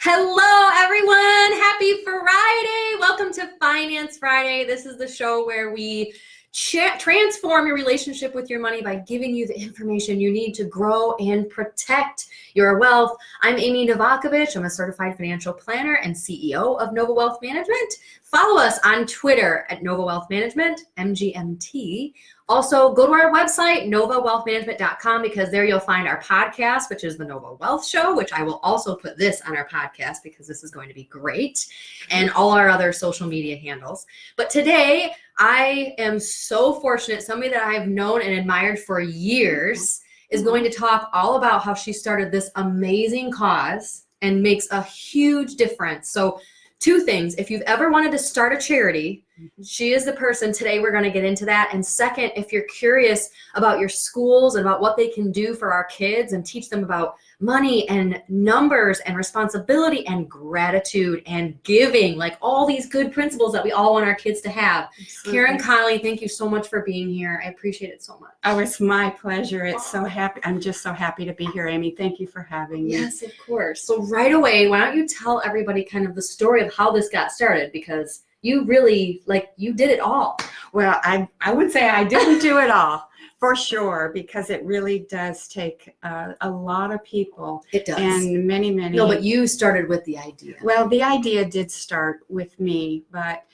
Hello, everyone. Happy Friday. Welcome to Finance Friday. This is the show where we transform your relationship with your money by giving you the information you need to grow and protect your wealth. I'm Amy Novakovich. I'm a certified financial planner and CEO of Nova Wealth Management. Follow us on Twitter at Nova Wealth Management, MGMT. Also, go to our website, novawealthmanagement.com, because there you'll find our podcast, which is the Nova Wealth Show, which I will also put this on our podcast because this is going to be great, and all our other social media handles. But today, I am so fortunate. Somebody that I've known and admired for years is going to talk all about how she started this amazing cause and makes a huge difference. So, two things. If you've ever wanted to start a charity, she is the person. Today we're going to get into that. And second, if you're curious about your schools and about what they can do for our kids and teach them about money and numbers and responsibility and gratitude and giving, like all these good principles that we all want our kids to have. Absolutely. Karen Conley, thank you so much for being here. I appreciate it so much. Oh, it's my pleasure. It's so happy. I'm just so happy to be here, Amy. Thank you for having me. Yes, of course. So right away, why don't you tell everybody kind of the story of how this got started? Because you really, you did it all. Well, I would say I didn't do it all, for sure, because it really does take a lot of people. It does. And many. No, but you started with the idea. Well, the idea did start with me, but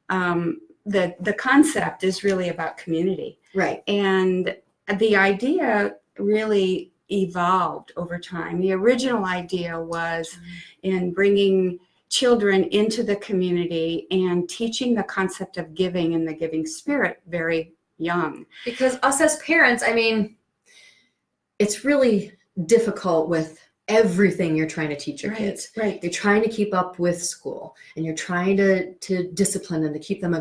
the concept is really about community. Right. And the idea really evolved over time. The original idea was in bringing children into the community and teaching the concept of giving and the giving spirit very young. Because us as parents, it's really difficult with everything you're trying to teach your kids. Right. You're trying to keep up with school, and you're trying to discipline them, to keep them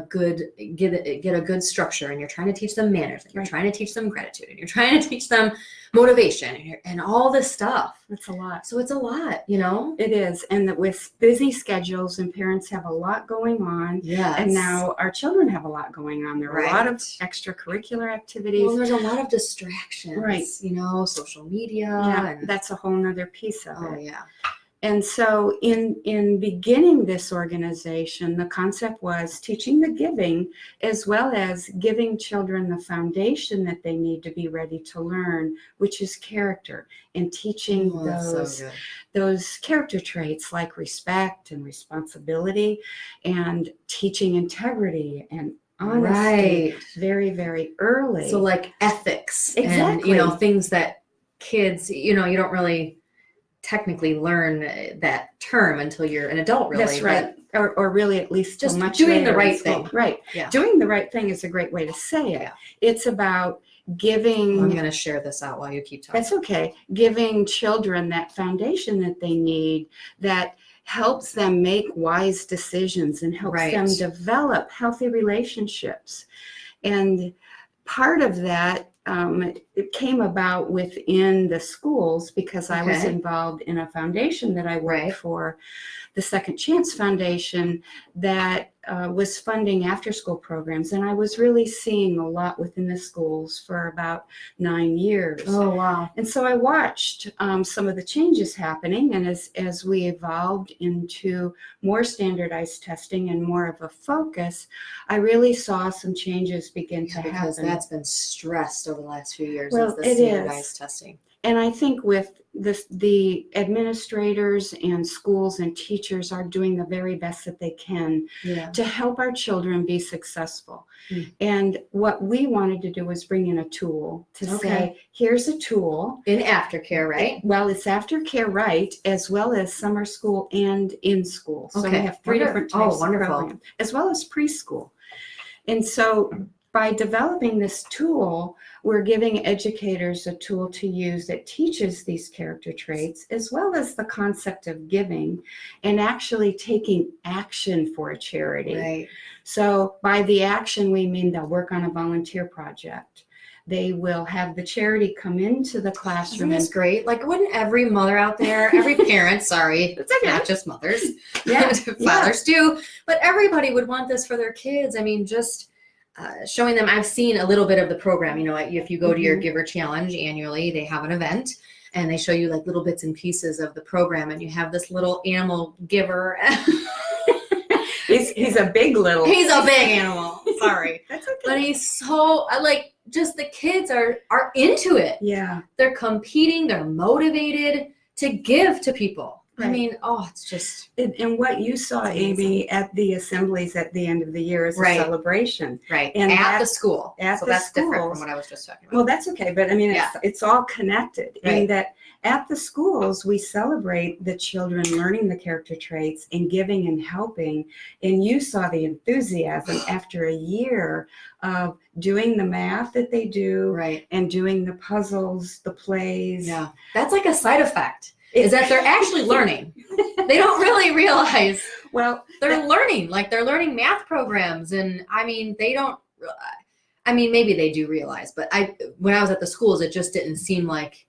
get a good structure, and you're trying to teach them manners, and you're trying to teach them gratitude, and you're trying to teach them motivation and all this stuff. It's a lot. So it's a lot, It is. And that with busy schedules and parents have a lot going on. Yes. And now our children have a lot going on. There are a lot of extracurricular activities. Well, there's a lot of distractions. Right. Social media. Yeah, and that's a whole nother piece of it. Oh, yeah. And so in beginning this organization, the concept was teaching the giving as well as giving children the foundation that they need to be ready to learn, which is character, and teaching those character traits like respect and responsibility, and teaching integrity and honesty very, very early. So like ethics. Exactly. And, things that kids, you don't really technically learn that term until you're an adult, really. That's right. Or really at least just much doing the right thing. Right. Yeah. Doing the right thing is a great way to say it. Yeah. It's about giving. I'm going to share this out while you keep talking. That's okay. Giving children that foundation that they need, that helps them make wise decisions and helps them develop healthy relationships. And part of that, it came about within the schools because I was involved in a foundation that I worked for, the Second Chance Foundation, that was funding after-school programs. And I was really seeing a lot within the schools for about 9 years. Oh, wow. And so I watched some of the changes happening. And as we evolved into more standardized testing and more of a focus, I really saw some changes begin to happen. Because that's been stressed over the last few years. Well, the standardized testing. And I think with this, the administrators and schools and teachers are doing the very best that they can to help our children be successful. And what we wanted to do was bring in a tool to say, here's a tool. In aftercare, right? Well, it's aftercare, right, as well as summer school and in school. So we have three different types of programs, as well as preschool. And so by developing this tool, we're giving educators a tool to use that teaches these character traits, as well as the concept of giving and actually taking action for a charity. Right. So by the action, we mean they'll work on a volunteer project. They will have the charity come into the classroom. Isn't this great? Wouldn't every mother out there, every parent, sorry, it's not just mothers, fathers too, but everybody would want this for their kids. Just showing them. I've seen a little bit of the program. If you go to your Giver Challenge annually, they have an event, and they show you like little bits and pieces of the program, and you have this little animal giver. He's a big animal. Sorry. That's okay. But he's so like, just the kids are into it. Yeah. They're competing, they're motivated to give to people. Right. I mean, it's just. And what you saw, Amy, at the assemblies at the end of the year is a celebration. Right. And at the school. So that's schools, different from what I was just talking about. Well, that's okay. But I mean, it's all connected. Right. In that at the schools, we celebrate the children learning the character traits and giving and helping. And you saw the enthusiasm after a year of doing the math that they do, right, and doing the puzzles, the plays. Yeah. That's like a side effect. Is that they're actually learning. They don't really realize. Well, they're learning, like they're learning math programs. And I mean, they don't, I mean, maybe they do realize, but when I was at the schools, it just didn't seem like,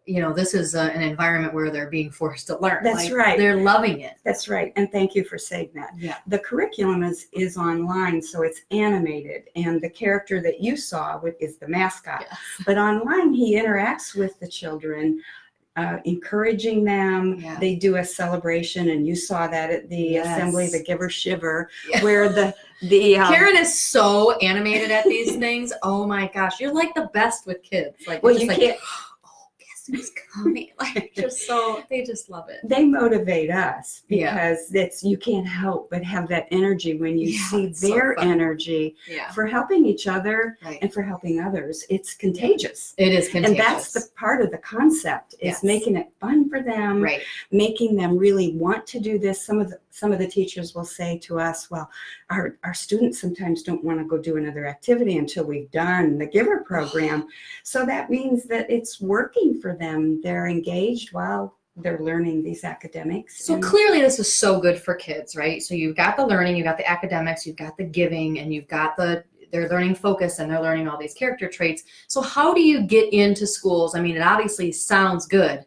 this is an environment where they're being forced to learn. That's right. They're loving it. That's right. And thank you for saying that. Yeah. The curriculum is online, so it's animated. And the character that you saw is the mascot. Yes. But online, he interacts with the children, encouraging them. Yeah. They do a celebration, and you saw that at the assembly, the Giver Shiver, where the Karen is so animated at these things. Oh my gosh, you're like the best with kids. Like, well, you can't. Guess who's coming? Like, they just love it. They motivate us because you can't help but have that energy when you see their energy for helping each other and for helping others. It's contagious. It is contagious. And that's the part of the concept is making it fun for them, making them really want to do this. Some of the teachers will say to us, well, our students sometimes don't want to go do another activity until we've done the Giver program. So that means that it's working for them. They're engaged while they're learning these academics. So clearly this is so good for kids, right? So you've got the learning, you've got the academics, you've got the giving, and you've got they're learning focus, and they're learning all these character traits. So how do you get into schools? I mean, it obviously sounds good,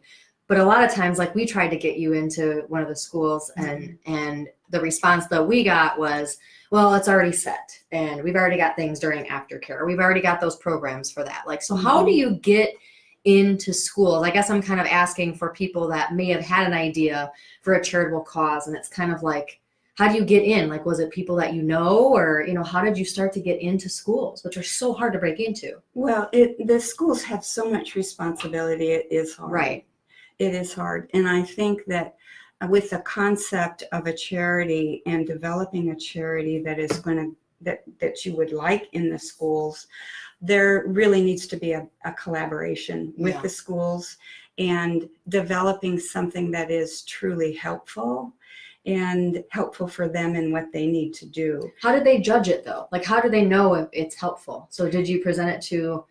but a lot of times, like, we tried to get you into one of the schools, and the response that we got was, well, it's already set, and we've already got things during aftercare. We've already got those programs for that. Like, so how do you get into schools? I guess I'm kind of asking for people that may have had an idea for a charitable cause, and it's kind of like, how do you get in? Like, was it people that or, how did you start to get into schools, which are so hard to break into? Well, the schools have so much responsibility. It is hard. Right. It is hard. And I think that with the concept of a charity and developing a charity that is that you would like in the schools, there really needs to be a collaboration with the schools and developing something that is truly helpful and helpful for them and what they need to do. How did they judge it, though? Like, how do they know if it's helpful? So did you present it to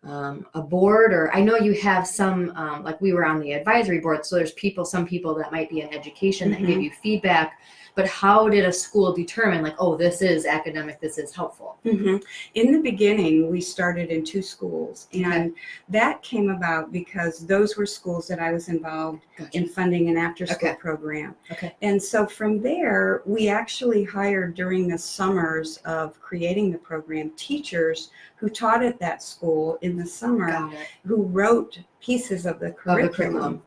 a board, or I know you have some, like, we were on the advisory board, so there's some people that might be in education that give you feedback, but how did a school determine, like, oh, this is academic, this is helpful? In the beginning, we started in 2 schools, and that came about because those were schools that I was involved in funding an after-school program. And so from there, we actually hired during the summers of creating the program teachers who taught at that school in the summer, who wrote pieces of the curriculum.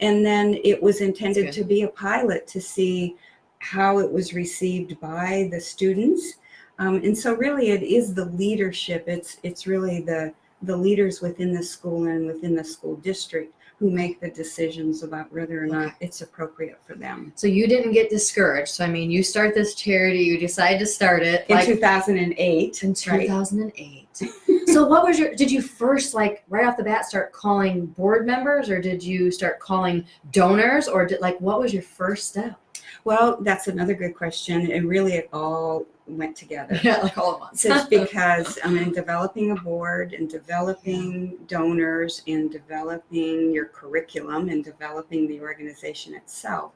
And then it was intended to be a pilot to see how it was received by the students. And so really it is the leadership. It's really the leaders within the school and within the school district who make the decisions about whether or not it's appropriate for them. So you didn't get discouraged. So, I mean, you start this charity, you decide to start it. In 2008. In 2008. So what was did you first, like, right off the bat start calling board members, or did you start calling donors, or what was your first step? Well, that's another good question. And really it all went together. Like all at once. It's because in developing a board and developing donors and developing your curriculum and developing the organization itself,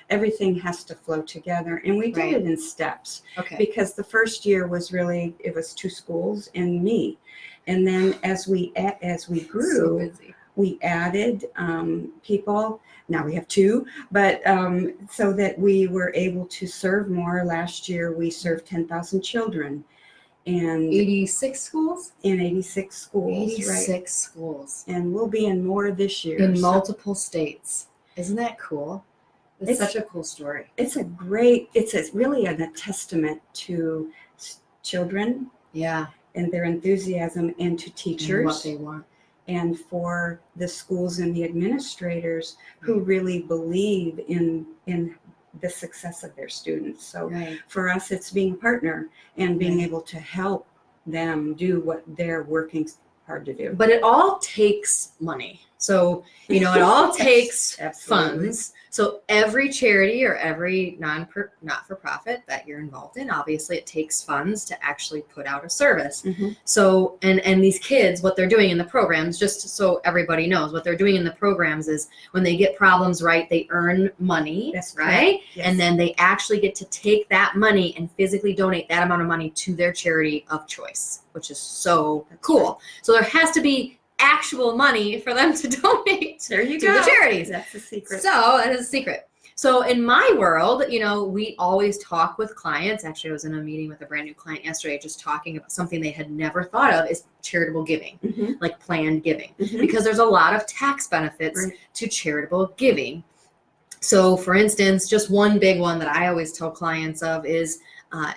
everything has to flow together. And we did it in steps. Because the first year was really, it was 2 schools and me. And then as we grew, we added people. Now we have 2, but so that we were able to serve more. Last year we served 10,000 children, and 86 schools? in 86 schools. 86 right? schools. And we'll be in more this year. In multiple states. Isn't that cool? It's such a cool story. It's really a testament to children. Yeah. And their enthusiasm, and to teachers. And what they want. And for the schools and the administrators who really believe in the success of their students. So for us, it's being a partner and being able to help them do what they're working hard to do. But it all takes money. So, it all takes Absolutely. funds. So every charity or every not-for-profit that you're involved in, obviously it takes funds to actually put out a service. Mm-hmm. So, and these kids, what they're doing in the programs, just so everybody knows, what they're doing in the programs is when they get problems right, they earn money, That's right? Yes. And then they actually get to take that money and physically donate that amount of money to their charity of choice, which is so cool. So there has to be actual money for them to donate to the charities. That's the secret. So that is a secret. So in my world, we always talk with clients. Actually, I was in a meeting with a brand new client yesterday, just talking about something they had never thought of is charitable giving, like planned giving, because there's a lot of tax benefits to charitable giving. So for instance, just one big one that I always tell clients of is,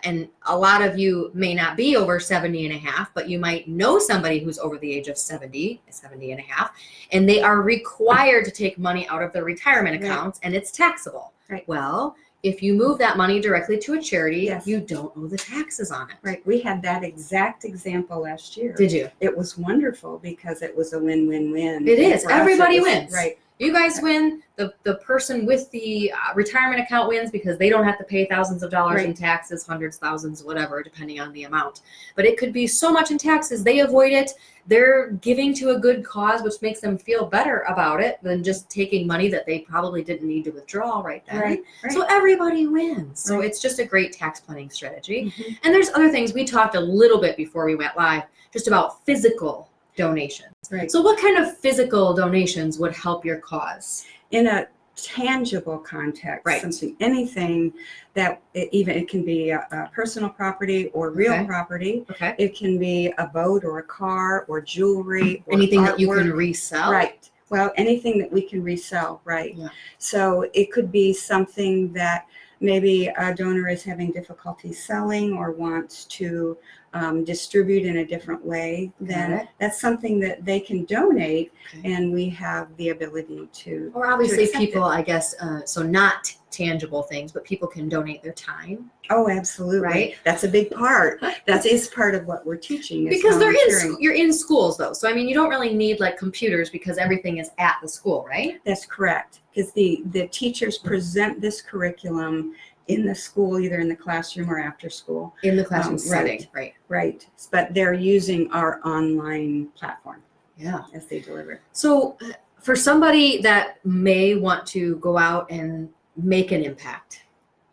and a lot of you may not be over 70 and a half, but you might know somebody who's over the age of 70 and a half, and they are required to take money out of their retirement accounts and it's taxable. Right. Well, if you move that money directly to a charity, you don't owe the taxes on it. Right. We had that exact example last year. Did you? It was wonderful because it was a win-win-win. It is. Everybody wins. Right. You guys win. The person with the retirement account wins because they don't have to pay thousands of dollars in taxes, hundreds, thousands, whatever, depending on the amount. But it could be so much in taxes. They avoid it. They're giving to a good cause, which makes them feel better about it than just taking money that they probably didn't need to withdraw right then. Right. So everybody wins. So it's just a great tax planning strategy. And there's other things. We talked a little bit before we went live just about physical donations. Right. So what kind of physical donations would help your cause? In a tangible context, anything that it can be a personal property or real property. Okay. It can be a boat or a car or jewelry. Or anything artwork. That you can resell. Right. Well, anything that we can resell. Right. Yeah. So it could be something that maybe a donor is having difficulty selling or wants to distribute in a different way, then that's something that they can donate, and we have the ability to. Or obviously people, I guess, so not tangible things, but people can donate their time. Oh, absolutely. Right. That's a big part. That is part of what we're teaching. Because you're in schools though. So I mean, you don't really need like computers because everything is at the school, right? That's correct. Because the teachers present this curriculum in the school, either in the classroom or after school. In the classroom setting, right. Right. But they're using our online platform. Yeah. As they deliver. So for somebody that may want to go out and make an impact,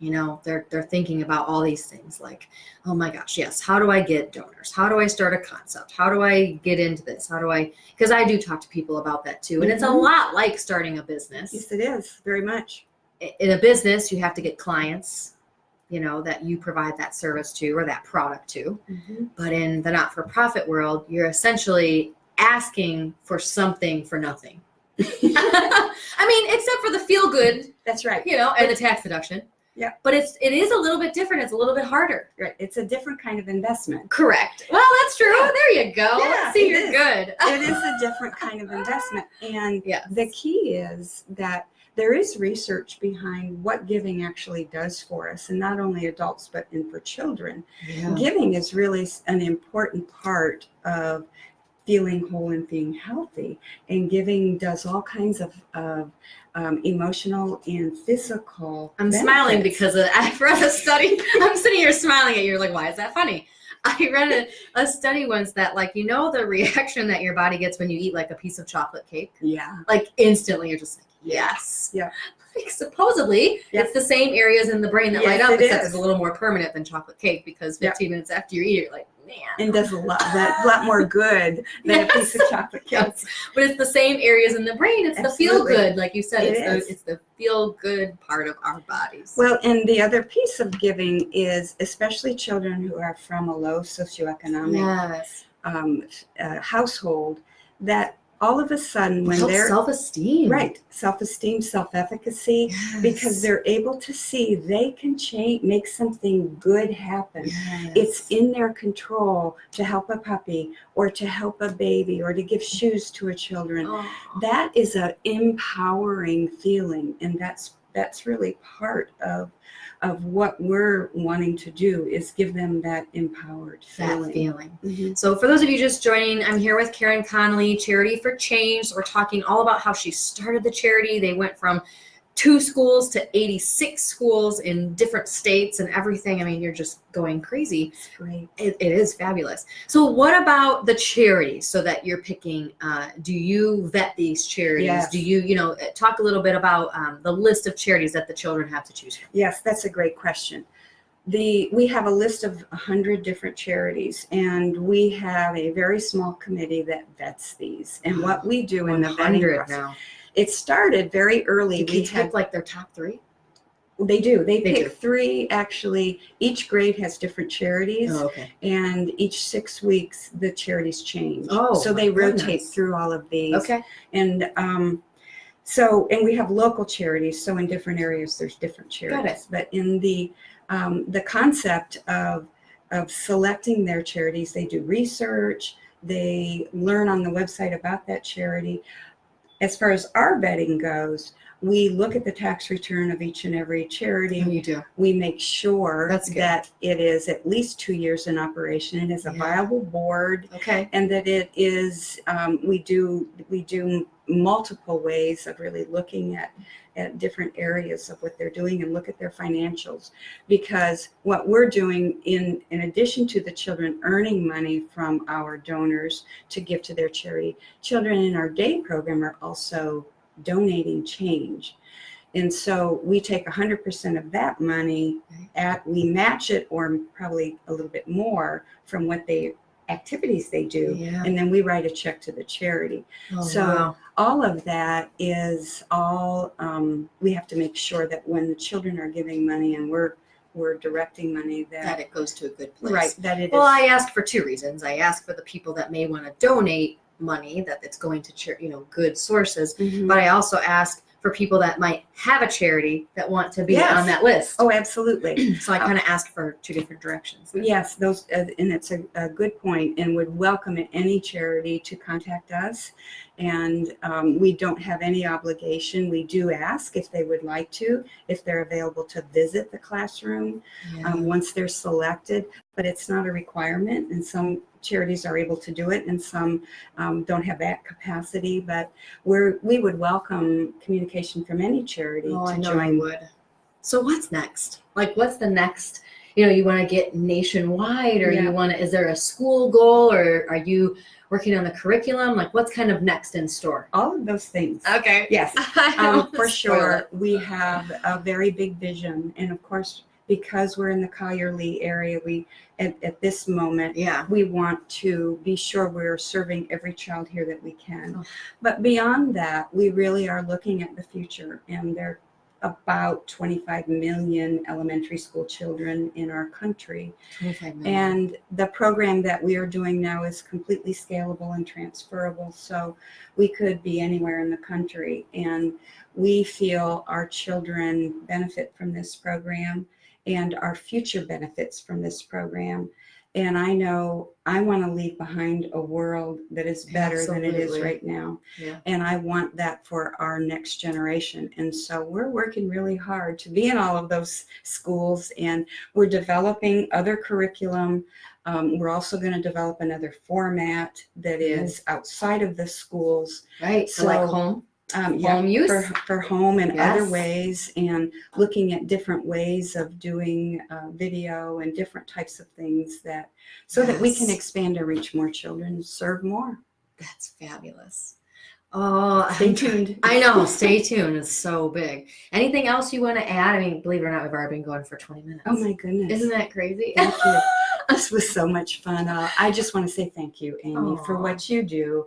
they're thinking about all these things like, oh my gosh, yes, how do I get donors? How do I start a concept? How do I get into this? Because I do talk to people about that too. And it's a lot like starting a business. Yes, it is. Very much. In a business, you have to get clients, that you provide that service to or that product to. But in the not-for-profit world, you're essentially asking for something for nothing. I mean, except for the feel good. That's right. And the tax deduction. Yeah. But it is a little bit different. It's a little bit harder. Right. It's a different kind of investment. Correct. Well, that's true. Yeah. There you go. Yeah, see, you're good. It is a different kind of investment. And the key is that there is research behind what giving actually does for us, and not only adults, but for children. Yeah. Giving is really an important part of feeling whole and being healthy. And giving does all kinds of emotional and physical benefits. Smiling because I read a study. I'm sitting here smiling at you. You're like, why is that funny? I read a study once that, the reaction that your body gets when you eat like a piece of chocolate cake. Yeah. Like instantly, you're just like, yes. Yeah. Like supposedly, it's the same areas in the brain that light up, except it's a little more permanent than chocolate cake because 15 minutes after you eat it, you're like, and does a lot more good than a piece of chocolate cake. Yes. But it's the same areas in the brain. It's Absolutely. the feel good, like you said. It's the feel good part of our bodies. Well, and the other piece of giving is especially children who are from a low socioeconomic household, that all of a sudden when they're self-esteem, self-esteem, self-efficacy, because they're able to see they can change, make something good happen. It's in their control to help a puppy or to help a baby or to give shoes to a children. That is an empowering feeling, and that's really part of what we're wanting to do, is give them that empowered feeling. Mm-hmm. So for those of you just joining, I'm here with Karen Conley, Charity for Change. So we're talking all about how she started the charity. They went from 2 schools to 86 schools in different states and everything. I mean, you're just going crazy. It's great. It is fabulous. So what about the charities so that you're picking? Do you vet these charities? Yes. Do you talk a little bit about the list of charities that the children have to choose from? Yes, that's a great question. We have a list of 100 different charities, and we have a very small committee that vets these. And what we do in the vetting process, now. It started very early. Do kids pick like their top 3? They do. They pick 3, actually. Each grade has different charities. Oh, okay. And each 6 weeks, the charities change. Oh, so they rotate through all of these. Okay. And and we have local charities. So in different areas, there's different charities. Got it. But in the concept of selecting their charities, they do research. They learn on the website about that charity. As far as our vetting goes, we look at the tax return of each and every charity. Oh, you do. We make sure that it is at least 2 years in operation. It is a viable board. Okay. And that it is, we do multiple ways of really looking at different areas of what they're doing and look at their financials. Because what we're doing in addition to the children earning money from our donors to give to their charity, children in our day program are also donating change. And so we take 100% of that money, we match it or probably a little bit more from what activities they do, and then we write a check to the charity. All of that is all, we have to make sure that when the children are giving money and we're directing money, that it goes to a good place. Right. That it is. Well, I ask for 2 reasons. I ask for the people that may want to donate money, that it's going to good sources, but I also ask for people that might have a charity that want to be on that list. Oh, absolutely. So I kind of ask for 2 different directions. Yes, those, and it's a good point, and would welcome any charity to contact us. And we don't have any obligation. We do ask if they would like to, if they're available to visit the classroom once they're selected, but it's not a requirement. And some charities are able to do it, and some don't have that capacity. But we would welcome communication from any charity to join. Would. So what's next? Like, what's the next? You want to get nationwide, or is there a school goal, or are you working on the curriculum? Like, what's kind of next in store? All of those things. Okay. Yes, for sure. We have a very big vision, and of course, because we're in the Collier-Lee area, we at this moment, we want to be sure we're serving every child here that we can. But beyond that, we really are looking at the future, and there are about 25 million elementary school children in our country. 25 million. And the program that we are doing now is completely scalable and transferable, so we could be anywhere in the country. And we feel our children benefit from this program, and our future benefits from this program. And I know I want to leave behind a world that is better than it is right now. Yeah. And I want that for our next generation. And so we're working really hard to be in all of those schools, and we're developing other curriculum. We're also going to develop another format that is outside of the schools. Right, so like home. Home use for home and other ways, and looking at different ways of doing video and different types of things that we can expand and reach more children and serve more. That's fabulous. Oh, stay tuned. I know. Stay tuned. It's so big. Anything else you want to add? I mean, believe it or not, we've already been going for 20 minutes. Oh my goodness. Isn't that crazy? Thank you. This was so much fun. I just want to say thank you, Amy, for what you do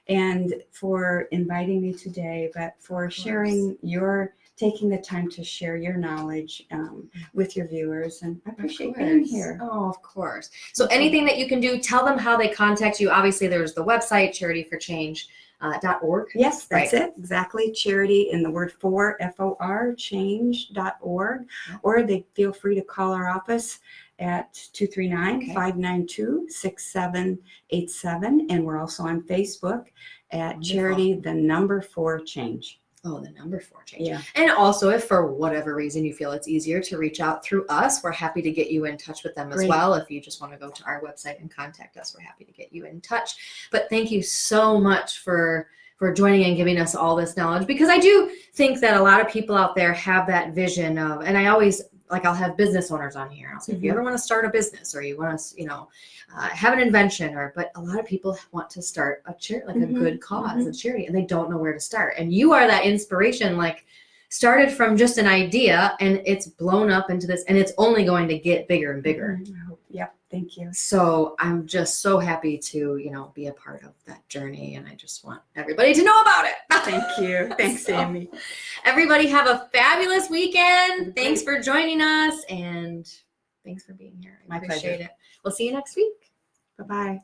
and for inviting me today, but for sharing taking the time to share your knowledge with your viewers. And I appreciate being here. Oh, of course. So anything that you can do, tell them how they contact you. Obviously, there's the website, charityforchange.org. Yes, that's it. Exactly. Charity in the word for, F-O-R, change.org. Or they feel free to call our office at 239-592-6787. And we're also on Facebook at Charity, the number 4 change. Oh, the number 4 change. Yeah. And also, if for whatever reason you feel it's easier to reach out through us, we're happy to get you in touch with them as well. If you just want to go to our website and contact us, we're happy to get you in touch. But thank you so much for joining and giving us all this knowledge, because I do think that a lot of people out there have that vision of, and I always, like, I'll have business owners on here. I'll say, if you ever want to start a business, or you want to, have an invention, but a lot of people want to start a charity, like a good cause, a charity, and they don't know where to start. And you are that inspiration, like, started from just an idea and it's blown up into this, and it's only going to get bigger and bigger. Yep. Thank you. So I'm just so happy to, be a part of that journey, and I just want everybody to know about it. Thank you. Thanks, Amy. Everybody have a fabulous weekend. Thanks for joining us, and thanks for being here. I appreciate it. We'll see you next week. Bye-bye.